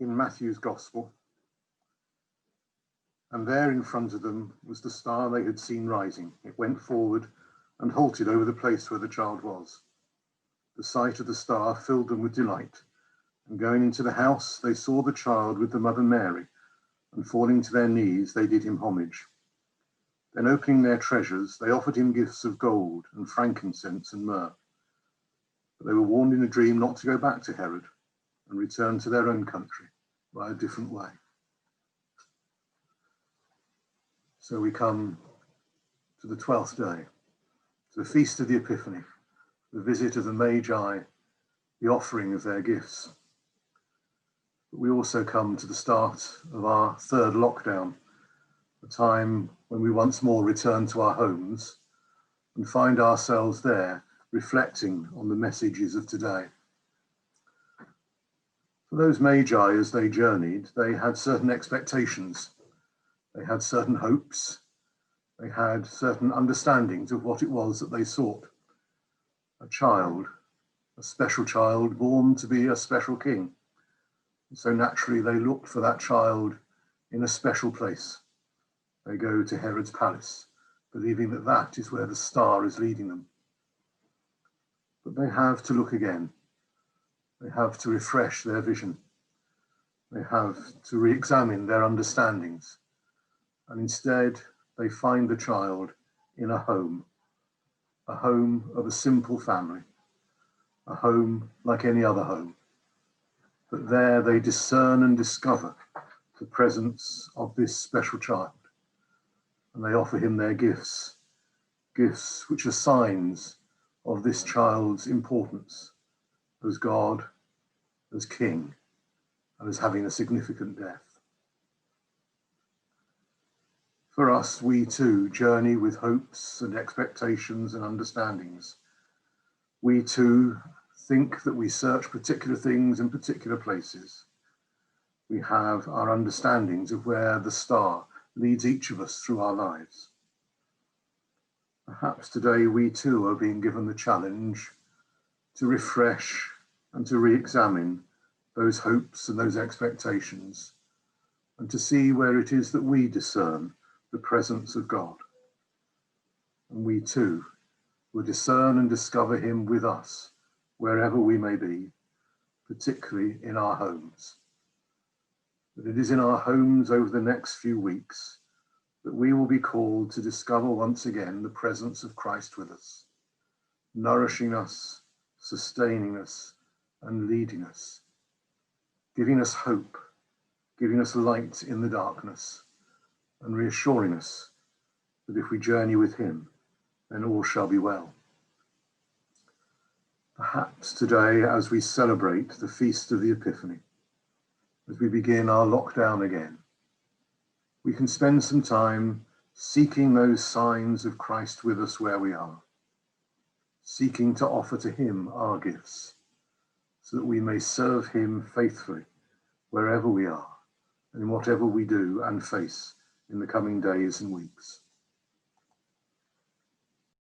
in Matthew's Gospel, and there in front of them was the star they had seen rising. It went forward and halted over the place where the child was. The sight of the star filled them with delight, and going into the house, they saw the child with the mother Mary, and falling to their knees, they did him homage. Then opening their treasures, they offered him gifts of gold and frankincense and myrrh. But they were warned in a dream not to go back to Herod and return to their own country by a different way. So we come to the 12th day, to the Feast of the Epiphany, the visit of the Magi, the offering of their gifts. But we also come to the start of our third lockdown, a time when we once more return to our homes and find ourselves there reflecting on the messages of today. For those Magi, as they journeyed, they had certain expectations. They had certain hopes. They had certain understandings of what it was that they sought. A child, a special child born to be a special king. So naturally they looked for that child in a special place. They go to Herod's palace, believing that that is where the star is leading them. But they have to look again. They have to refresh their vision. They have to re-examine their understandings. And instead, they find the child in a home of a simple family, a home like any other home. But there they discern and discover the presence of this special child. And they offer him their gifts, gifts which are signs of this child's importance as God, as King, and as having a significant death. For us, we too journey with hopes and expectations and understandings. We too think that we search particular things in particular places. We have our understandings of where the star leads each of us through our lives. Perhaps today we too are being given the challenge to refresh and to re-examine those hopes and those expectations, and to see where it is that we discern the presence of God. And we too will discern and discover him with us, wherever we may be, particularly in our homes. But it is in our homes over the next few weeks that we will be called to discover once again the presence of Christ with us, nourishing us, sustaining us, and leading us, giving us hope, giving us light in the darkness, and reassuring us that if we journey with him, then all shall be well. Perhaps today, as we celebrate the Feast of the Epiphany, as we begin our lockdown again, we can spend some time seeking those signs of Christ with us where we are, seeking to offer to him our gifts, so that we may serve him faithfully wherever we are and in whatever we do and face in the coming days and weeks.